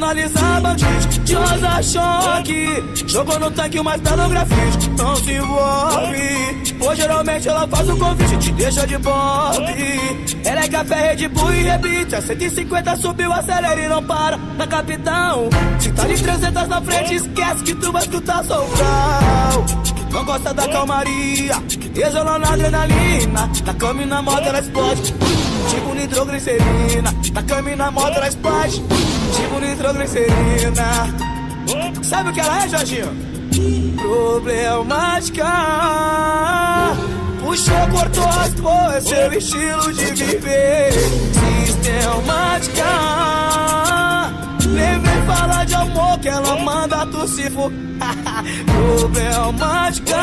finalizar bandido de rosa choque. Jogou no tanque, mas tá no grafite, não se envolve. Pois geralmente ela faz o convite, te deixa de bobe. Ela é café, Red Bull e rebite. A 150 subiu, acelera e não para na capitão. Se tá de 300 na frente, esquece que tu vai escutar sobrão. Não gosta da calmaria, exalando a adrenalina. Na cama e na moto ela explode, tipo nitroglicerina. Na cama e na moto ela explode, tipo nitroglicerina. Sabe o que ela é, Jorginho? Problemática. Puxou, cortou, raspou, é seu estilo de viver. Sistemática. Lembrei falar de amor que ela manda tu se for. Problemática.